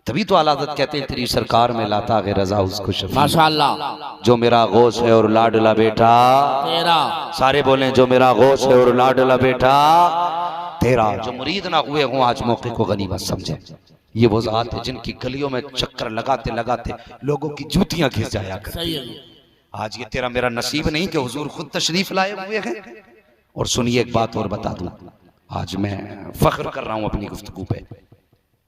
तभी तो आला हज़रत कहते हैं तेरी सरकार में लाता गे रजा उसको शफी। माशाअल्लाह। जो मेरा गौस है और लाडला बेटा तेरा। सारे बोलें जो मेरा गौस है और लाडला बेटा तेरा। जो मुरीद ना हुए हों आज मौके को गनीमत समझे। ये वो ज़ात है जिनकी गलियों में चक्कर लगाते लगाते लोगों की जूतियां घिस जाया करती हैं। आज ये तेरा मेरा नसीब नहीं कि हुजूर खुद तशरीफ लाए हुए हैं। और सुनिए एक बात और बता दूं, आज मैं फख्र कर रहा हूं अपनी गुफ्तगू पे,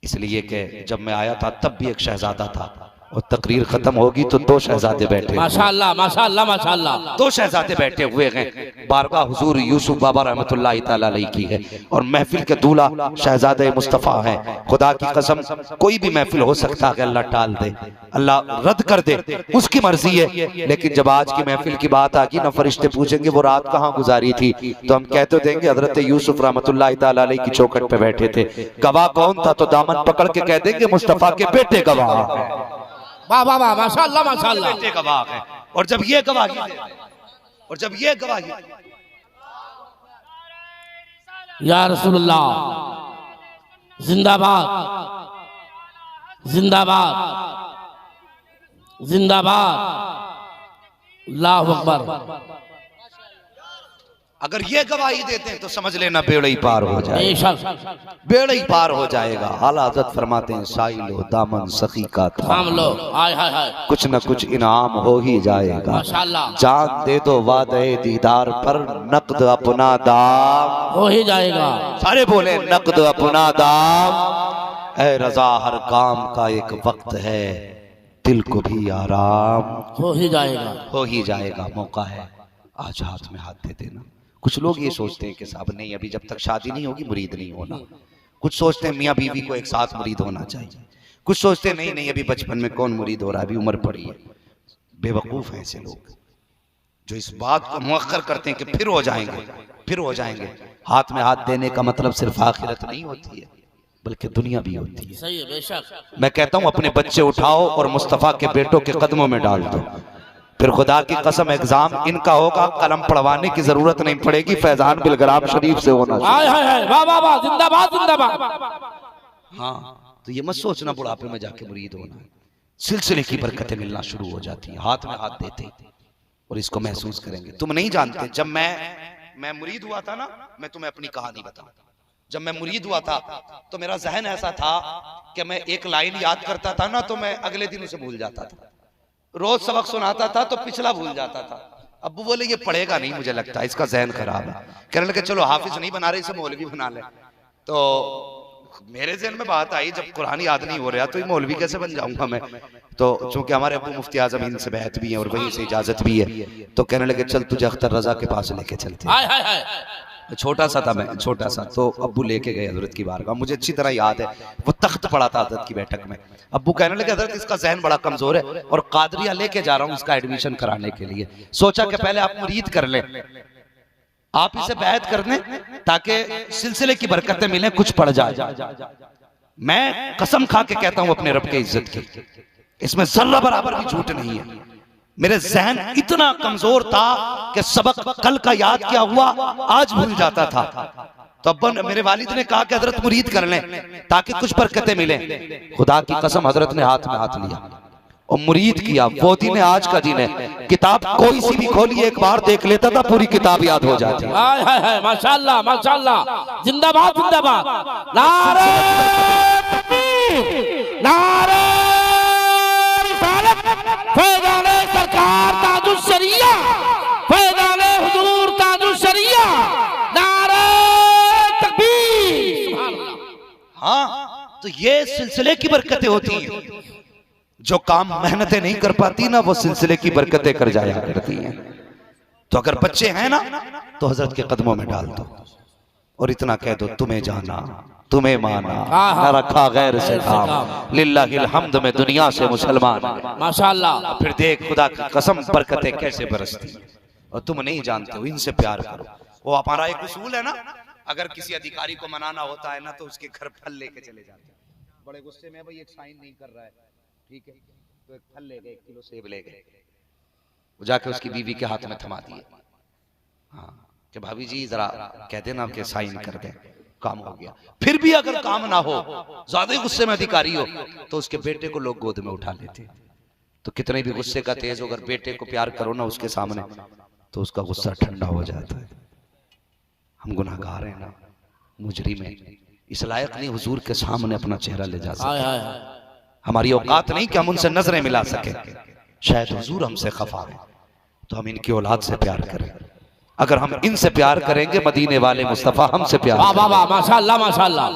इसलिए कि जब मैं आया था तब भी एक शहजादा था और तकरीर खत्म होगी तो दो शहजादे बैठे। माशाअल्लाह माशाअल्लाह माशाअल्लाह। दो शहजादे बैठे हुए हैं। बारगाह हुजूर यूसुफ बाबा रहमतुल्लाहि तआला अलैहि की है और महफिल के दूल्हा शहजादे मुस्तफ़ा हैं। खुदा की कसम कोई भी महफिल हो सकता है अल्लाह टाल दे, अल्लाह रद्द कर दे, उसकी मर्जी है। लेकिन जब आज की महफिल की बात आ गई ना, फरिश्ते पूछेंगे वो रात कहाँ गुजारी थी, तो हम कहते देंगे हजरत यूसुफ रहमतुल्लाहि तआला अलैहि की चौखट पे बैठे थे। गवाह कौन था, तो दामन पकड़ के कह देंगे मुस्तफ़ा के बेटे गवाह। वाह वाह वाह माशाअल्लाह माशाअल्लाह। बेटे गवाह है। और जब ये गवाही या रसूलुल्लाह जिंदाबाद जिंदाबाद जिंदाबाद अल्लाहु अकबर। अगर ये गवाही देते हैं तो समझ लेना बेड़ा ही पार हो जाएगा, बेशक बेड़ा ही पार हो जाएगा। आला हज़रत फरमाते हैं साइलो दामन सखी का थाम लो, हाय हाय हाय, कुछ न कुछ इनाम हो ही जाएगा। माशाअल्लाह। जान दे दो वादे दीदार पर नकद अपना दाम हो ही जाएगा। सारे बोले नकद अपना दाम। ऐ रजा हर काम का एक वक्त है, दिल को भी आराम हो ही जाएगा, हो ही जाएगा। मौका है आज हाथ में हाथ दे देना। कुछ लोग ये सोचते हैं कि साहब नहीं अभी जब तक शादी नहीं होगी मुरीद नहीं होना। कुछ सोचते हैं मियाँ बीवी को एक साथ मुरीद होना चाहिए। कुछ सोचते हैं नहीं नहीं अभी बचपन में कौन मुरीद हो रहा है, अभी उम्र पड़ी है। बेवकूफ़ हैं ऐसे लोग जो इस बात को मुअक्खर करते हैं कि फिर हो जाएंगे फिर हो जाएंगे। हाथ में हाथ देने का मतलब सिर्फ आखिरत नहीं होती है बल्कि दुनिया भी होती है। सही है बेशक। मैं कहता हूँ अपने बच्चे उठाओ और मुस्तफ़ा के बेटों के कदमों में डाल दो, फिर खुदा की कसम एग्जाम इनका होगा, कलम पढ़वाने की जरूरत नहीं पड़ेगी, फैजान बिलग्राम शरीफ से होना चाहिए। वाह वाह वाह जिंदाबाद जिंदाबाद। हाँ तो ये मत सोचना बुढ़ापे में जाके मुरीद होना। सिलसिले की बरकतें मिलना शुरू हो जाती हैं हाथ में हाथ देते और इसको महसूस करेंगे। तुम नहीं जानते, जब मैं मुरीद हुआ था ना, मैं तुम्हें अपनी कहानी बताऊं। जब मैं मुरीद हुआ था तो मेरा जहन ऐसा था कि मैं एक लाइन याद करता था ना तो मैं अगले दिन उसे भूल जाता था। रोज सबक सुनाता था तो पिछला भूल जाता था। अब्बू बोले ये पढ़ेगा नहीं, मुझे लगता है इसका जहन खराब है। कहने लगे चलो हाफिज नहीं बना रहे इसे मौलवी बना ले। तो मेरे जहन में बात आई जब कुरान याद नहीं हो रहा तो ये मौलवी कैसे बन जाऊंगा मैं। तो चूंकि हमारे अब्बू मुफ्ती आजम हिंद से बैत भी है और वहीं से इजाजत भी है, तो कहने लगे चल तुझे अख्तर रजा के पास लेके चलते हैं। छोटा सा था मैं, छोटा सा, तो अब्बू लेके गए हजरत की बारगाह। मुझे अच्छी तरह याद है वो तख्त पड़ा था हजरत की बैठक में। अब्बू कहने लगे हजरत इसका जहन बड़ा कमजोर है और कादरिया लेके जा रहा हूँ इसका एडमिशन कराने के लिए। सोचा कि पहले आप मुरीद कर लें, आप इसे बैत कर लें ताकि सिलसिले की बरकतें मिलें, कुछ पड़ जाए। मैं कसम खा के कहता हूं अपने रब के इज्जत की, इसमें जर्रा बराबर भी झूठ नहीं है। मेरे जहन इतना कमजोर था कि सबक कल का याद किया हुआ आज भूल जाता था। तो अब्बा मेरे वालिद ने कहा कि हजरत मुरीद कर लें ताकि कुछ बरकतें मिलें। खुदा की कसम हजरत ने हाथ में हाथ लिया और मुरीद किया। वो दिन है आज का दिन है। किताब कोई सी भी खोली एक बार देख लेता था पूरी किताब याद हो जाती है। माशाअल्लाह माशाअल्लाह जिंदाबाद जिंदाबाद। नारे तकबीर नारे रिसालत फैज़ाने सरकार ताजुश शरिया फैज़ाने हुजूर ताजुश शरिया नारे तकबीर सुभान अल्लाह। हाँ तो ये सिलसिले की बरकतें होती हैं। जो काम मेहनतें नहीं कर पाती ना वो सिलसिले की बरकतें कर जाया करती हैं। तो अगर बच्चे हैं ना तो हजरत के कदमों में डाल दो और इतना कह दो तुम्हें जाना तुम्हें माना न रखा गैर से काम लिल्लाहिल हम्द में दुनिया से मुसलमान। माशाअल्लाह। फिर देख खुदा की कसम बरकतें कैसे बरसती और तुम नहीं जानते हो। इनसे प्यार करो। वो हमारा एक उसूल है ना, अगर किसी अधिकारी को मनाना होता है ना तो उसके घर फल लेके चले जाते हैं। बड़े गुस्से में भाई एक साइन नहीं कर रहा है, ठीक है, तो एक फल ले गए, 1 किलो सेब ले गए, वो जाके उसकी बीवी के हाथ में थमा दिए। हाँ कि भाभी जी जरा कह देना कि साइन कर दें। काम हो गया। फिर भी अगर काम ना हो, ज्यादा ही गुस्से में अधिकारी हो, तो उसके बेटे को लोग गोद में उठा लेते। तो कितने भी गुस्से का तेज हो, अगर बेटे को प्यार करो ना उसके सामने, तो उसका गुस्सा ठंडा हो जाता है। हम गुनाहगार हैं ना, मुजरिम हैं, इस लायक नहीं हुजूर के सामने अपना चेहरा ले जा सके। हमारी औकात नहीं कि हम उनसे नजरें मिला सके। शायद हुजूर हमसे खफा है, तो हम इनकी औलाद से प्यार करें। अगर हम इनसे प्यार करेंगे, मदीने वाले मुस्तफा हमसे प्यार करेंगे। माशाअल्लाह माशाअल्लाह।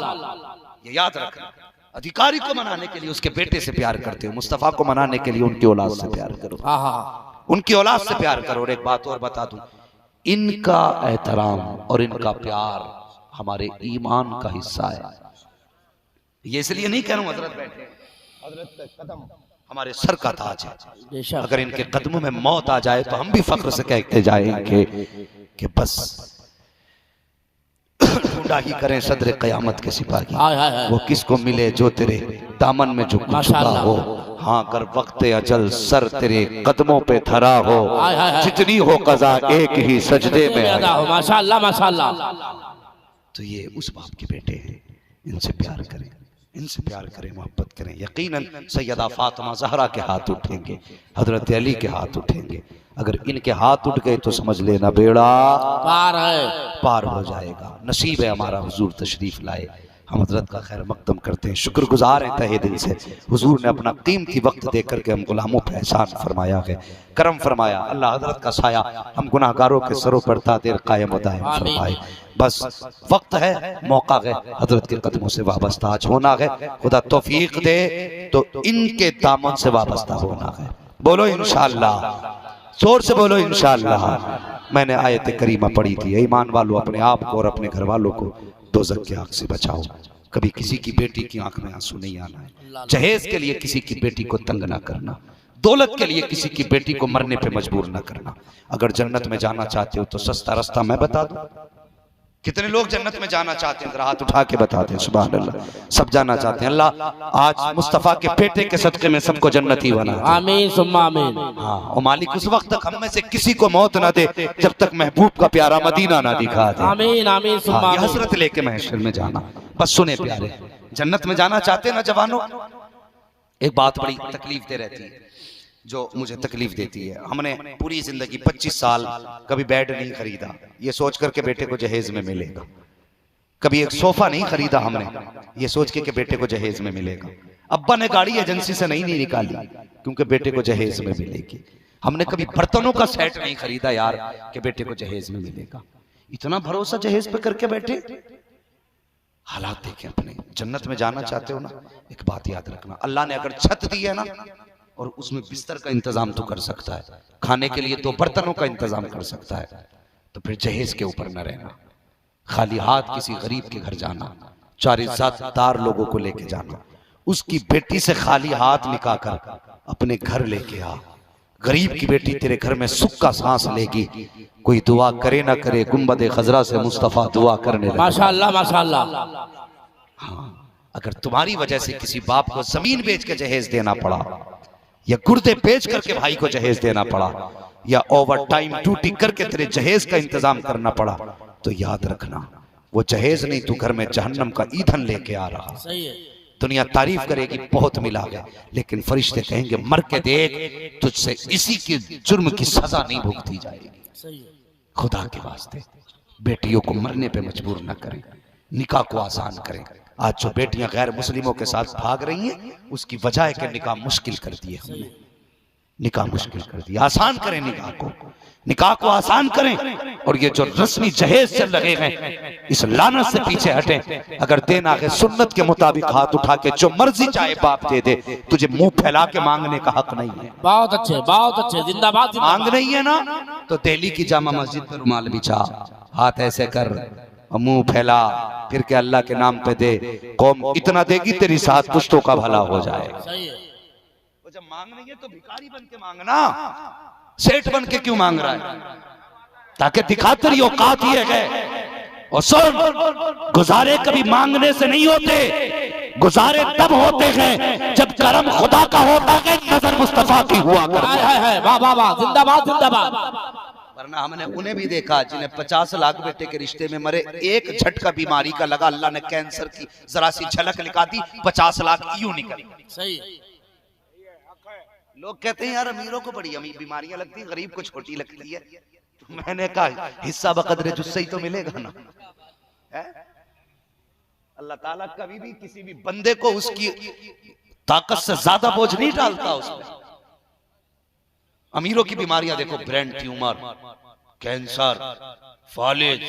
ये याद रखना। अधिकारी को मनाने के लिए उसके बेटे से प्यार करते हो, मुस्तफा को मनाने के लिए उनकी औलाद से प्यार करो। उनकी औलाद से प्यार करो। और एक बात और बता दूं, इनका एहतराम और इनका प्यार हमारे ईमान का हिस्सा है। ये इसलिए नहीं कह रहा हूं हजरत बैठे, हजरत का कदम हमारे सर का ताज है। अगर इनके कदमों में मौत आ जाए तो हम भी फख्र से कहते जाएंगे कि बस ढूंढा ही करें सदर कयामत के सिपाही, वो किसको मिले जो तेरे दामन में झुका हो। हाँ, अगर वक्त अजल सर तेरे कदमों पे धरा हो, जितनी हो कज़ा एक ही सजदे में हो। माशाअल्लाह माशाअल्लाह। तो ये उस बाप के बेटे हैं, इनसे प्यार करें, इनसे प्यार करें, मोहब्बत करें। यकीनन सैयदा फातिमा ज़हरा के हाथ उठेंगे, हजरत अली के हाथ उठेंगे। अगर इनके हाथ उठ गए तो समझ लेना बेड़ा पार हो जाएगा। नसीब है हमारा हुजूर तशरीफ लाए। हम हजरत का खैर मकदम करते हैं, शुक्रगुजार हैं तहे दिल से। हुजूर ने अपना कीमती वक्त दे करके हम गुलामों पर एहसान फरमाया है, करम फरमाया। अल्लाह हजरत का साया हम गुनाहगारों के सरों पर ता देर कायम दायम फरमाए। बस वक्त है, मौका है, हजरत के कदमों से वाबस्ता आज होना है। खुदा तौफीक दे तो इनके दामन से वाबस्ता होना है। बोलो इंशाअल्लाह, जोर से बोलो इंशाअल्लाह। मैंने आयत करीमा पढ़ी थी, ईमान वालों अपने आप को और अपने घर वालों को दोज़ख की आग से बचाओ। कभी किसी की बेटी की आंख में आंसू नहीं आना है। जहेज के लिए किसी की बेटी को तंग ना करना, दौलत के लिए किसी की बेटी को मरने पे मजबूर ना करना। अगर जन्नत में जाना चाहते हो तो सस्ता रास्ता मैं बता दूं। कितने लोग जन्नत में जाना चाहते हैं, जरा हाथ उठा के बताते हैं। सुभान अल्लाह, सब जाना चाहते हैं। अल्लाह आज मुस्तफा के बेटे के सदके में सबको जन्नती बना। आमीन सुम्मा आमीन। हाँ, और मालिक उस वक्त तक हम में से किसी को मौत ना दे जब तक महबूब का प्यारा मदीना ना दिखा दे। आमीन आमीन सुम्मा आमीन। हसरत लेके महशर में जाना। बस सुने प्यारे, जन्नत में जाना चाहते हैं ना जवानों, एक बात बड़ी तकलीफ दे रहती है, जो मुझे तकलीफ देती है। हमने पूरी जिंदगी 25 साल कभी बेड नहीं खरीदा, ये सोच करके बेटे को जहेज में मिलेगा। कभी एक सोफा नहीं खरीदा हमने, ये सोच के बेटे को जहेज में मिलेगा। अब्बा ने गाड़ी एजेंसी से नहीं निकाली क्योंकि बेटे को जहेज में मिलेगी। हमने कभी बर्तनों का सेट नहीं खरीदा यार कि बेटे को जहेज में मिलेगा। इतना भरोसा जहेज पे करके बैठे। हालात देखे अपने। जन्नत में जाना चाहते हो ना, एक बात याद रखना, अल्लाह ने अगर छत दी है ना और उसमें बिस्तर का इंतजाम तो कर सकता है, खाने के लिए 2 बर्तनों का इंतजाम कर सकता है, तो फिर जहेज के ऊपर न रहना। खाली हाथ किसी गरीब के घर जाना, 4 इज्जतदार लोगों को लेके जाना, उसकी बेटी से खाली हाथ निकाल कर अपने घर लेके आ। गरीब की बेटी तेरे घर में सुख का सांस लेगी। कोई दुआ करे ना करे, गुंबद खजरा से मुस्तफा दुआ करने लगे। माशाअल्लाह माशाअल्लाह। हाँ, अगर तुम्हारी वजह से किसी बाप को जमीन बेच के जहेज देना पड़ा, या गुर्दे बेच करके भाई को जहेज देना पड़ा, या ओवर टाइम ड्यूटी करके तेरे जहेज का इंतजाम करना पड़ा, तो याद रखना वो जहेज नहीं, तू घर में जहन्नम का ईंधन लेके आ रहा। सही है। दुनिया तारीफ करेगी बहुत मिला है, लेकिन फरिश्ते कहेंगे मर के देख, तुझसे इसी के जुर्म की सजा नहीं भुगती जाएगी। सही है। खुदा के वास्ते बेटियों को मरने पे मजबूर न करें, निकाह को आसान करें। आज जो बेटियां गैर मुस्लिमों के साथ भाग रही हैं, उसकी वजह है कि निकाह मुश्किल कर दिए हमने। निकाह मुश्किल कर दिया, आसान करें निकाह को आसान करें। और ये जो रस्मी जहेज चल रहे हैं, इस लानत से पीछे हटें। अगर देना है सुन्नत के मुताबिक हाथ उठा के जो मर्जी चाहे बाप दे दे, तुझे मुंह फैला के मांगने का हक नहीं है। बहुत अच्छे जिंदाबाद। मांग नहीं है ना, तो दिल्ली की जामा मस्जिद पर रुमाल बिछा, हाथ ऐसे कर, मुंह फैला, फिर के अल्लाह के नाम पे दे। कौम इतना देगी तेरी 7 पुश्तों का भला हो जाएगा। सही है। वो जब मांग नहीं है तो भिखारी बन के मांगना, सेठ बन के क्यों मांग रहा है? ताकि दिखा तेरी औकात ही है। और सुन, गुजारे कभी मांगने से नहीं होते, गुजारे तब होते हैं जब करम खुदा का होता है, नजर मुस्तफा की हुआ करती है। वाह वाह वाह, जिंदाबाद जिंदाबाद। वरना हमने उन्हें भी देखा जिन्हें 50 लाख बेटे के रिश्ते में मरे, एक झटका बीमारी का लगा, अल्लाह ने कैंसर की जरा सी झलक निकाल दी, 50 लाख यूं निकल। सही। लोग कहते हैं यार अमीरों को बड़ी अमीर बीमारियां लगती हैं, गरीब को छोटी लगती है। तो मैंने कहा हिस्सा बकदरे जुस्से ही तो मिलेगा ना। है? अल्लाह ताला कभी भी किसी भी बंदे को उसकी ताकत से ज्यादा बोझ नहीं डालता उसमें। अमीरों की बीमारियां देखो, ब्रेन ट्यूमर, कैंसर, फालिज,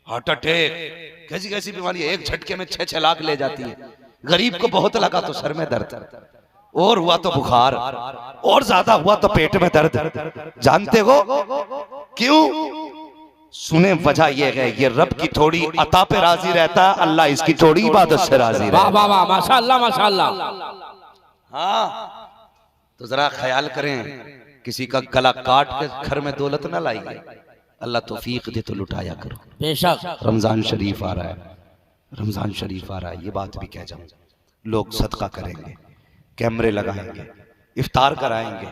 हार्ट अटैक, कैसी कैसी बीमारियां एक झटके में 6-6 लाख ले जाती है। गरीब को बहुत लगा तो सर में दर्द, और हुआ तो बुखार, और ज्यादा हुआ तो पेट में दर्द। जानते हो क्यों? सुने वजह यह है, ये रब की थोड़ी अता पे राजी रहता है, अल्लाह इसकी थोड़ी इबादत से राजी रहता है। वाह वाह वाह, माशाअल्लाह माशाअल्लाह। हाँ, तो जरा ख्याल करें, किसी का गला काट के घर में दौलत ना लाइए। अल्लाह तौफीक दे तो लुटाया करो। बेशक। रमजान शरीफ आ रहा है, रमजान शरीफ आ रहा है, ये बात भी कह जाऊं, लोग सदका करेंगे, कैमरे लगाएंगे, इफ्तार कराएंगे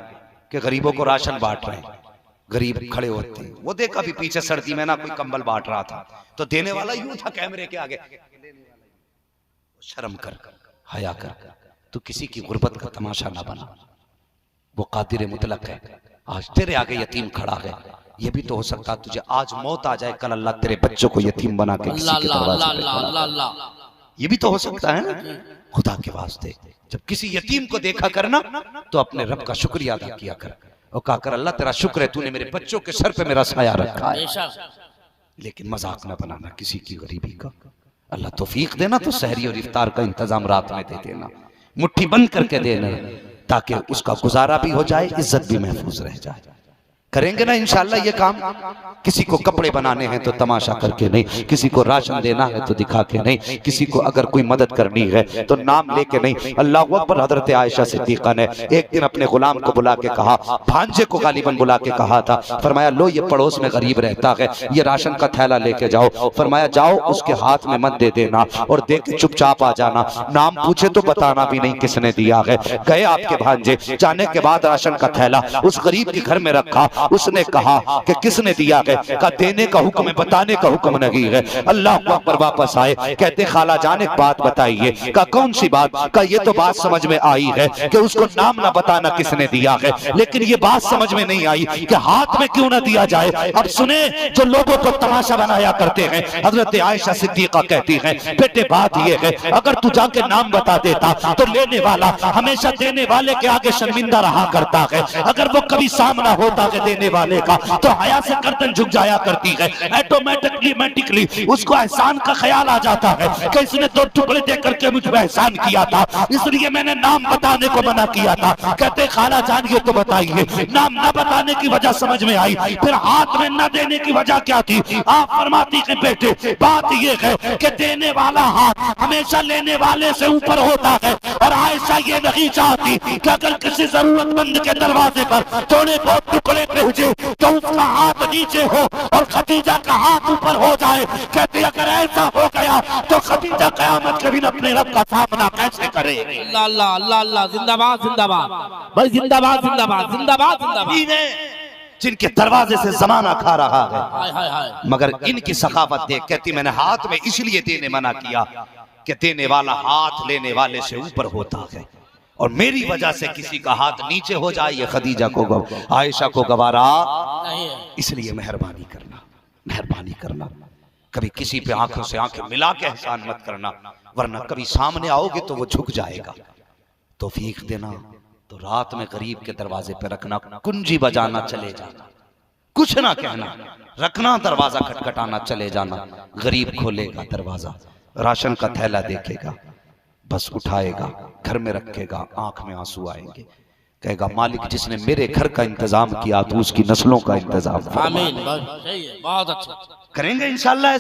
कि गरीबों को राशन बांट रहे हैं। गरीब खड़े होते हैं, वो देखा भी पीछे सर्दी में ना कोई कंबल बांट रहा था, तो देने वाला यूं था कैमरे के आगे। शर्म कर, हया कर, तू किसी की गुर्बत का तमाशा ना बना। वो कादिर मुतलक है, आज तेरे आगे यतीम खड़ा है, ये भी तो हो सकता है तुझे आज मौत आ जाए, कल अल्लाह तेरे बच्चों को यतीम बना के किसी के दरवाजे पे खड़ा करे। ये भी तो हो सकता है ना। खुदा के वास्ते जब किसी यतीम को देखा करना तो अपने रब का शुक्रिया अदा किया कर और कहा कर अल्लाह तेरा शुक्र है तूने मेरे बच्चों के सर पे मेरा साया रखा है। लेकिन मजाक ना बनाना किसी की गरीबी का। अल्लाह तौफीक देना तो सहरी और इफ्तार का इंतजाम रात में दे देना, मुट्ठी बंद करके देना, ताकि उसका गुजारा भी हो जाए, इज्जत भी महफूज रह जाए। करेंगे ना इंशाअल्लाह ये काम। किसी को कपड़े बनाने हैं तो तमाशा करके नहीं, किसी को राशन देना है तो दिखा के नहीं, किसी को अगर कोई मदद करनी है तो नाम लेके नहीं। अल्लाह अकबर। हजरत आयशा सिद्दीका ने एक दिन अपने गुलाम को बुला के कहा, भांजे को गालिबन बुला के कहा था, फरमाया लो ये पड़ोस में गरीब रहता है, ये राशन का थैला लेके जाओ। फरमाया जाओ उसके हाथ में मत दे देना और दे के चुपचाप आ जाना, नाम पूछे तो बताना भी नहीं किसने दिया है। गए आपके भांजे, जाने के बाद राशन का थैला उस गरीब के घर में रखा। उसने कहा कि किसने दिया है? का देने का हुक्म है, बताने का हुक्म नहीं है। अल्लाह अकबर। वापस आए, कहते खाला जान एक बात बताइए। का कौन सी बात? का ये तो बात समझ में आई है कि उसको नाम ना बताना किसने दिया है, लेकिन ये बात समझ में नहीं आई कि हाथ में क्यों ना दिया जाए। अब सुने, जो लोगों को तमाशा बनाया करते हैं, हजरत आयशा सिद्दीका कहती है बेटे बात ये है, अगर तू जाके नाम बता देता तो लेने वाला हमेशा देने वाले के आगे शर्मिंदा रहा करता है। अगर वो कभी सामना होता है देने वाले का तो हया से गर्दन झुक जाया करती है। ऑटोमेटिकली उसको एहसान का ख्याल आ जाता है कि इसने 2 टुकड़े दे करके मुझ पर एहसान किया था, इसलिए मैंने नाम बताने को मना किया था। कहते खाला जान ये तो बताइए, नाम न बताने की वजह समझ में आई, फिर हाथ में न देने की वजह क्या थी? आप फरमाती हैं बेटे बात ये है कि देने वाला हाथ हमेशा लेने वाले से ऊपर होता है, और आयशा ये नहीं चाहती कि अगर किसी जरूरतमंद के दरवाजे पर थोड़े बहुत टुकड़े भेजे तो उसका हाथ नीचे हो और खदीजा का हाथ ऊपर हो जाए। कहते अगर ऐसा हो गया तो खदीजा क़यामत के दिन अपने रब का सामना कैसे करे? अल्लाह अल्लाह अल्लाह अल्लाह, जिंदाबाद जिंदाबाद भाई, जिंदाबाद जिंदाबाद जिंदाबाद जिंदाबाद। जिनके दरवाजे से जमाना खा रहा है, हाय हाय हाय, मगर इनकी सखावत देख कहती मैंने हाथ में इसलिए देने मना किया कि देने वाला हाथ लेने वाले से ऊपर होता है, और मेरी वजह से किसी का हाथ नीचे हो जाए ये खदीजा को आयशा को गवारा नहीं है। इसलिए मेहरबानी करना, मेहरबानी करना, कभी किसी पे आंखों से आंखें मिला के एहसान मत करना, वरना कभी सामने आओगे तो वो झुक जाएगा। तौफीक देना तो रात में गरीब के दरवाजे पे रखना, कुंजी बजाना चले जाना, कुछ ना कहना, रखना, दरवाजा खटखटाना चले जाना, गरीब खोलेगा दरवाजा, राशन का थैला देखेगा, बस उठाएगा, घर में रखेगा, आंख में आंसू आएंगे, कहेगा मालिक जिसने मेरे घर का इंतजाम किया तो उसकी नस्लों का इंतजाम। आमीन, सही है, बहुत अच्छा करेंगे इंशाअल्लाह ऐसा।